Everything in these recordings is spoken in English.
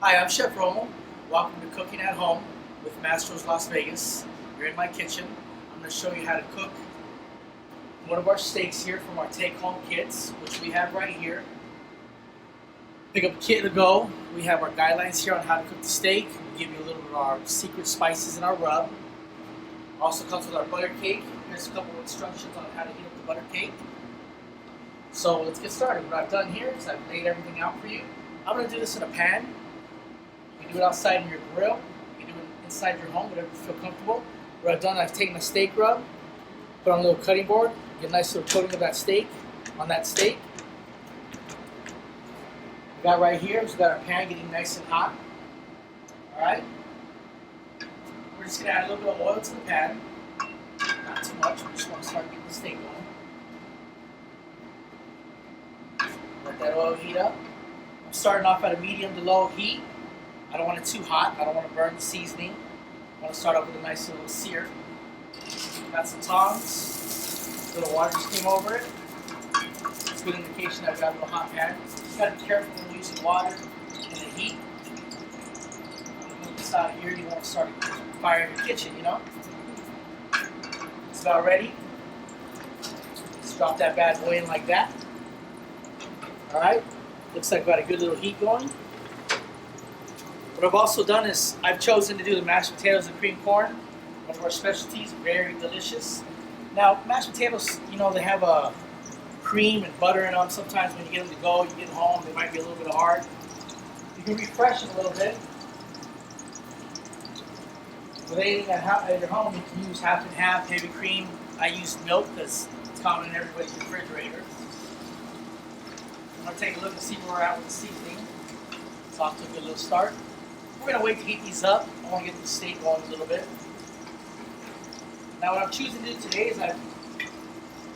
Hi, I'm Chef Romo. Welcome to Cooking at Home with Mastro Las Vegas. You're in my kitchen. I'm going to show you how to cook one of our steaks here from our take-home kits, which we have right here. Pick up a kit to go. We have our guidelines here on how to cook the steak. We give you a little bit of our secret spices in our rub. Also comes with our butter cake. Here's a couple of instructions on how to heat up the butter cake. So let's get started. What I've done here is I've laid everything out for you. I'm going to do this in a pan. You can do it outside in your grill. You can do it inside your home, whatever you feel comfortable. What I've done, I've taken a steak rub, put on a little cutting board, get a nice little coating of that steak on that steak. We got right here, we've got our pan getting nice and hot. Alright? We're just going to add a little bit of oil to the pan. Not too much, we just want to start getting the steak going. Let that oil heat up. I'm starting off at a medium to low heat. I don't want it too hot. I don't want to burn the seasoning. I want to start off with a nice little sear. Got some tongs. A little water just came over it. It's a good indication that I've got a little hot pan. Just got to be careful when using water and the heat. Move this out of here. You want to start a fire in your kitchen, you know. It's about ready. Just drop that bad boy in like that. All right. Looks like we've got a good little heat going. What I've also done is I've chosen to do the mashed potatoes and cream corn, one of our specialties, very delicious. Now, mashed potatoes, you know, they have a cream and butter in them. Sometimes when you get them to go, you get home, they might be a little bit hard. You can refresh it a little bit. With anything at your home, you can use half and half, heavy cream. I use milk because it's common in everybody's refrigerator. I'm going to take a look and see where we're at with the seasoning. It's off to a good little start. We're going to wait to heat these up. I want to get the steak going a little bit. Now what I'm choosing to do today is I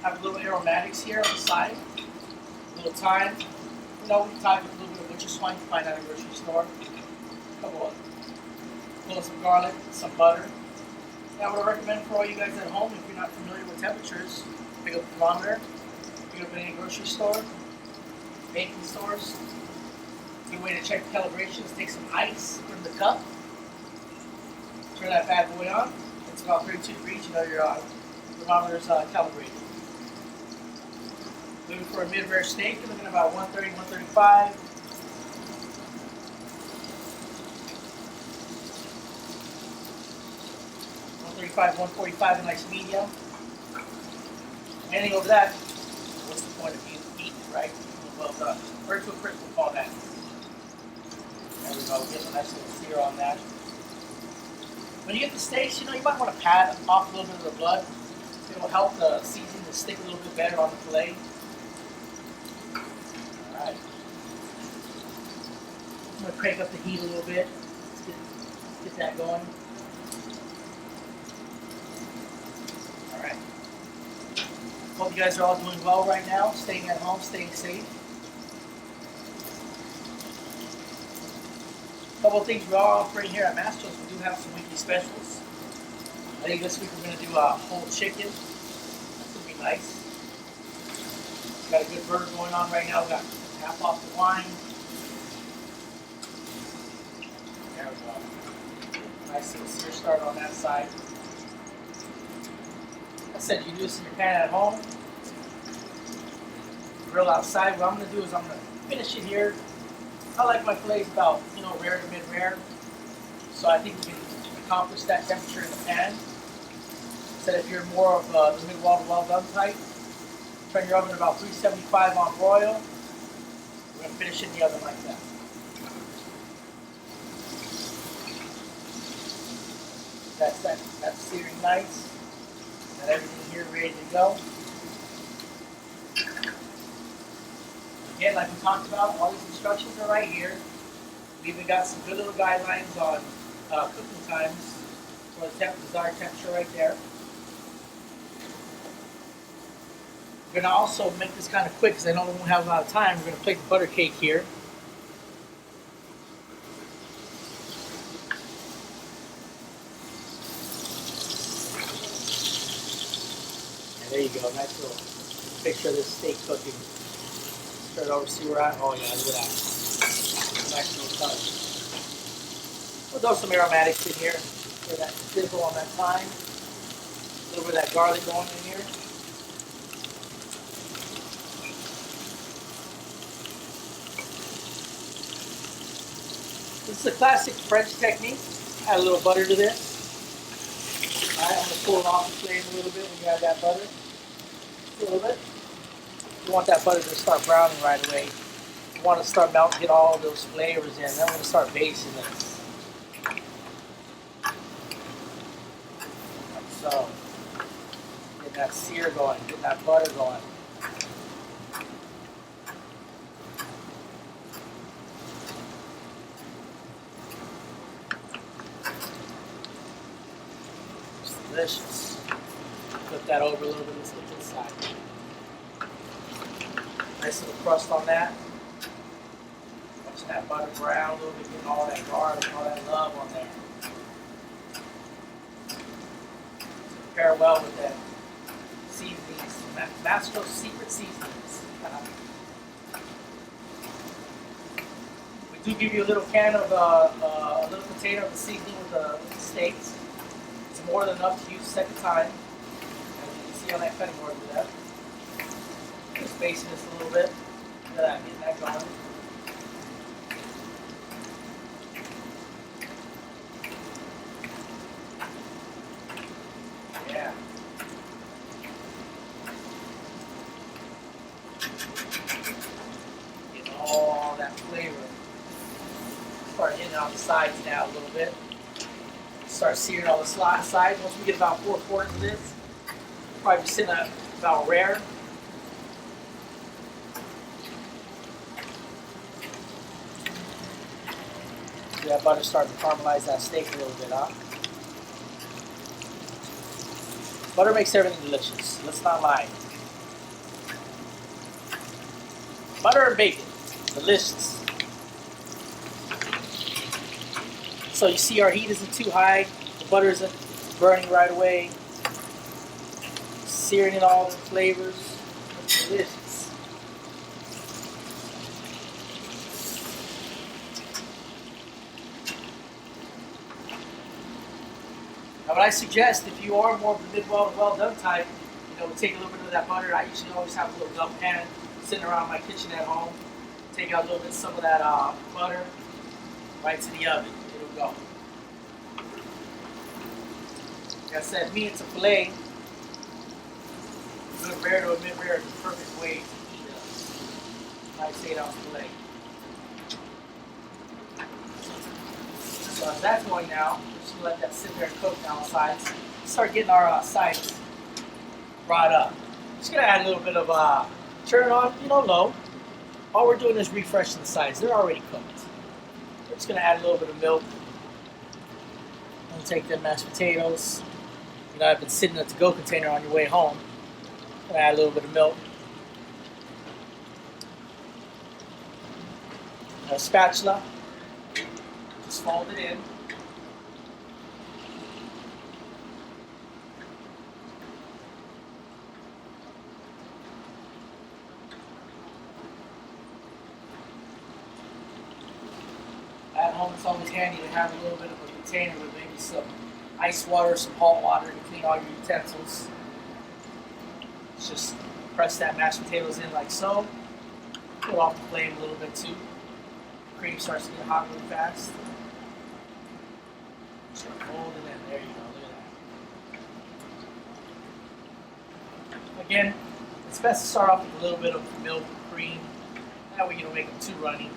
have a little aromatics here on the side. A little thyme. You know, we thyme with a little bit of butcher's twine you find at a grocery store. A couple of cloves of garlic, some butter. Now what I recommend for all you guys at home, if you're not familiar with temperatures, pick up a thermometer, pick up any grocery store, baking stores. A good way to check the calibration is take some ice, put in the cup, turn that bad boy on. It's about 32 degrees, you know your thermometer's calibrated. Looking for a mid-rare steak, you're looking at about 130, 135. $145, a nice medium. Anything over that, what's the point of eating it, right? Well done. Bird to a crisp, we'll call that. There we go, get a nice little sear on that. When you get the steaks, you know, you might want to pat off a little bit of the blood. It will help the seasoning to stick a little bit better on the fillet. Alright. I'm going to crank up the heat a little bit. Let's get that going. Alright. Hope you guys are all doing well right now, staying at home, staying safe. A couple of things we're all offering here at Mastro's. We do have some weekly specials. I think this week we're going to do a whole chicken. That's going to be nice. Got a good burger going on right now. We've got half off the wine. There we go. Nice little sear start on that side. Like I said, you can do this in your pan at home. Grill outside. What I'm going to do is I'm going to finish it here. I like my fillets about, you know, rare to mid-rare. So I think we can accomplish that temperature in the pan. Instead, if you're more of the mid-well to well-done type, turn your oven at about 375 on broil. We're going to finish in the oven like that. That's searing nice. Got everything here ready to go. Again, like we talked about, all these instructions are right here. We even got some good little guidelines on cooking times for the desired temperature right there. We're going to also make this kind of quick because I know we won't have a lot of time. We're going to plate the butter cake here. And there you go, nice little picture of this steak cooking. Turn it over, see where we're at. Oh yeah, look at that. Nice little touch. We'll throw some aromatics in here for that sizzle on that thyme. A little bit of that garlic going in here. This is a classic French technique. Add a little butter to this. Alright, I'm going to pull it off the flame a little bit when you add that butter. Just a little bit. You want that butter to start browning right away. You want to start melting, get all those flavors in. Then I'm going to start basting this. Like so. Getting that sear going, getting that butter going. It's delicious. Flip that over a little bit, let's get to the side. Nice little crust on that. Watch that butter brown a little bit, getting all that garlic, all that love on there. Pair well with that seasonings, Mastro secret seasonings. We do give you a little can of a little container of the seasoning with the steaks. It's more than enough to use a second time. As you can see on that cutting board with that. Just basting this a little bit. Look at that, getting that going. Yeah. Getting all that flavor. Start hitting on the sides now a little bit. Start searing all the sides. Once we get about 4/4 of this, probably sitting at about rare. That butter starting to caramelize that steak a little bit, huh? Butter makes everything delicious. Let's not lie. Butter and bacon, delicious. So you see our heat isn't too high. The butter isn't burning right away. Searing in all the flavors. It's delicious. Now, what I suggest, if you are more of the well done type, take a little bit of that butter. I usually always have a little dump pan sitting around my kitchen at home. Take out a little bit, some of that butter, right to the oven. It'll go. Like I said, me, it's a filet. Good rare to mid rare is the perfect way to eat a nice 8-ounce filet. So as that's going now, just let that sit there and cook now on sides. Start getting our sides brought up. Just gonna add a little bit of turn it on, low. All we're doing is refreshing the sides. They're already cooked. We're just gonna add a little bit of milk. And take the mashed potatoes. I've been sitting at the to-go container on your way home. Gonna add a little bit of milk. A spatula. Just fold it in. At home, it's always handy to have a little bit of a container with maybe some ice water, some hot water to clean all your utensils. Just press that mashed potatoes in like so. Put off the flame a little bit too. Cream starts to get hot really fast. Start folding in. There you go. Look at that. Again, it's best to start off with a little bit of milk and cream. That way you don't make them too runny. If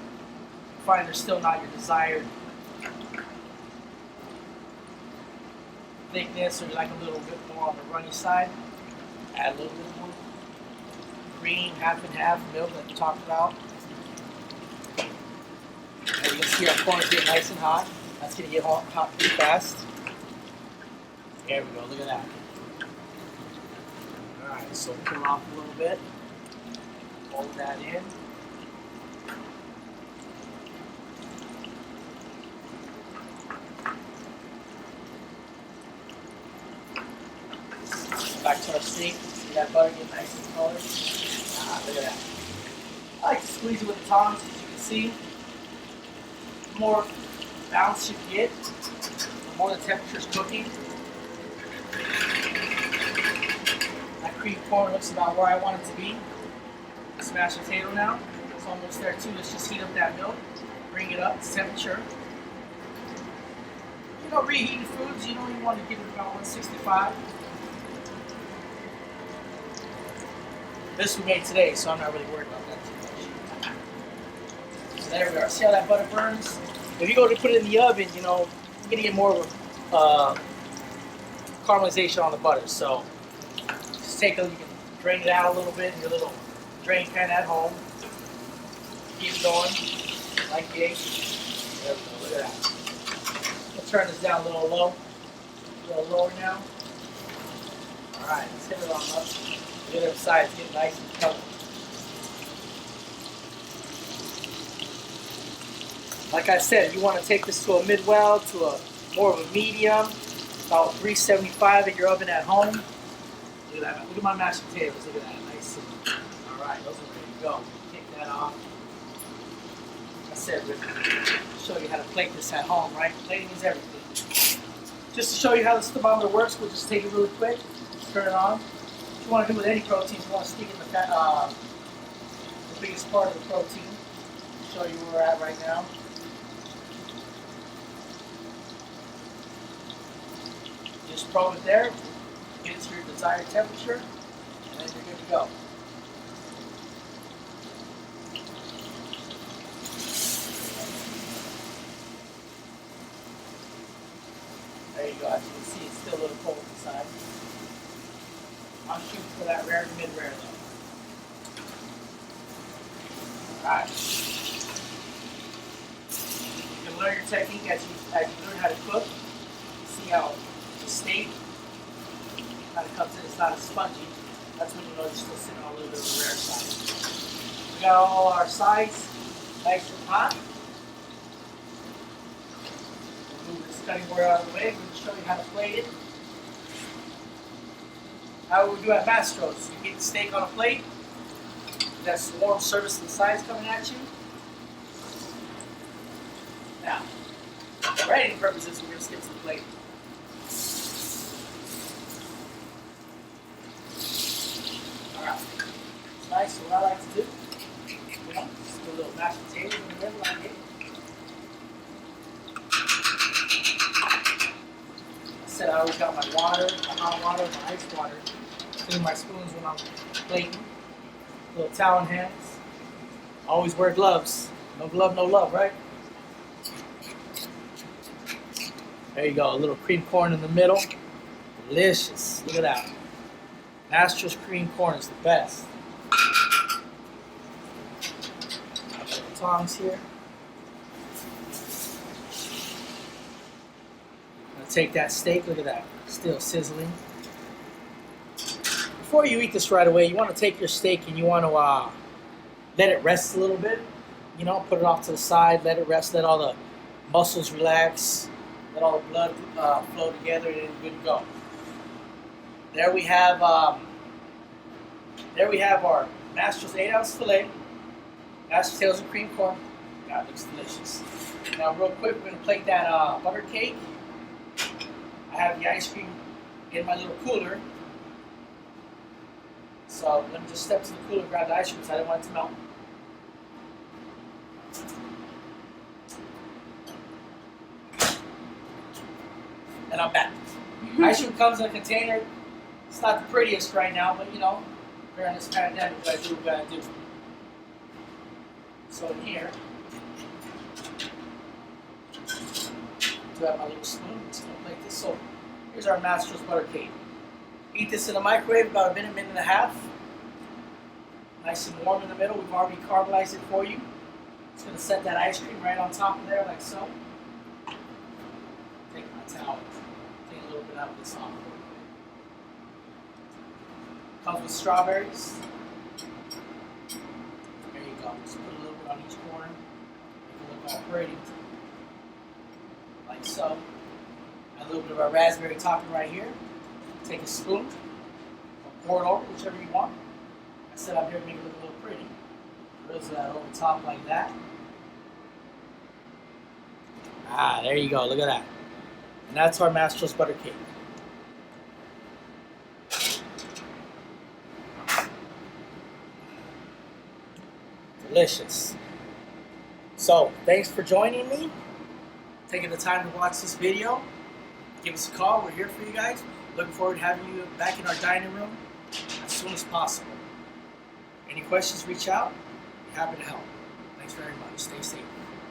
you find they're still not your desired thickness, or you like a little bit more on the runny side, add a little bit more cream, half and half, milk like we talked about. And you can see our corn get nice and hot. That's going to get hot pretty fast. There we go, look at that. Alright, so pull off a little bit. Fold that in. Back to our steak. See that butter get nice and colored? Look at that. I like to squeeze it with the tongs, as you can see. More bounce you get, the more the temperature is cooking. That cream corn looks about where I want it to be. Smashed potato now. It's almost there too. Let's just heat up that milk. Bring it up to temperature. You know, reheated foods, you don't even want to give it about 165. This we made today, so I'm not really worried about that too much. So there we are. See how that butter burns? If you go to put it in the oven, you know, you're going to get more caramelization on the butter. So just take you can drain it out a little bit in your little drain pan at home. Keep going, like the egg. There we go, look at that. We'll turn this down a little lower now. Alright, let's hit it on up. The other side's getting nice and covered. Like I said, you want to take this to a mid-well, to a more of a medium, about 375 in your oven at home. Look at that. Look at my mashed potatoes. Look at that. Nice. Alright, those are ready to go. Take that off. Like I said, I'll show you how to plate this at home, right? Plating is everything. Just to show you how this thermometer works, we'll just take it really quick. Turn it on. What you want to do with any protein, you want to stick in the biggest part of the protein. I'll show you where we're at right now. Just probe it there, get it to your desired temperature, and then you're good to go. There you go. As you can see, it's still a little cold inside. I'm shooting for that rare to mid-rare though. Alright. You can learn your technique as you learn how to cook. See how the steak kind of comes in, it's not as spongy. That's when you know you're still sitting on a little bit of the rare side. We got all our sides nice and hot. We'll move this cutting board out of the way. We're going to show you how to plate it. How we do at Mastro's. You get the steak on a plate. That's warm service to the sides coming at you. Now, for editing purposes, we're going to skip to the plate. Alright. It's nice. So what I like to do, you know, just put a little mashed potatoes in the middle like it. I said I always got my water, my hot water, my ice water. Clean my spoons when I'm plating. Little towel in hands. Always wear gloves. No glove, no love, right? There you go. A little cream corn in the middle. Delicious. Look at that. Mastro's cream corn is the best. Got the tongs here. I'm gonna take that steak. Look at that. Still sizzling. Before you eat this right away, you want to take your steak and you want to let it rest a little bit. You know, put it off to the side, let it rest, let all the muscles relax, let all the blood flow together, and it's good to go. There we have our Mastro's 8-ounce filet, mashed potatoes and cream corn. God, it looks delicious. Now, real quick, we're going to plate that butter cake. I have the ice cream in my little cooler. So let me just step to the cooler and grab the ice cream because I didn't want it to melt. And I'm back. Ice cream comes in a container. It's not the prettiest right now, but you know, during this pandemic, we gotta do what we gotta do. So in here, do have my little spoon. I'm just gonna plate this. So here's our Mastro's butter cake. Eat this in the microwave about a minute and a half. Nice and warm in the middle. We've already caramelized it for you. Just going to set that ice cream right on top of there like so. Take my towel. Take a little bit out of this off. Comes with strawberries. There you go. Just put a little bit on each corner. Make it look all pretty. Like so. A little bit of our raspberry topping right here. Take a spoon, or pour it over, whichever you want. I said I'm here to make it look a little pretty. Drizzle that over top like that. Ah, there you go. Look at that. And that's our Mastro's butter cake. Delicious. So, thanks for joining me. Taking the time to watch this video. Give us a call. We're here for you guys. Looking forward to having you back in our dining room as soon as possible. Any questions, reach out. We're happy to help. Thanks very much. Stay safe.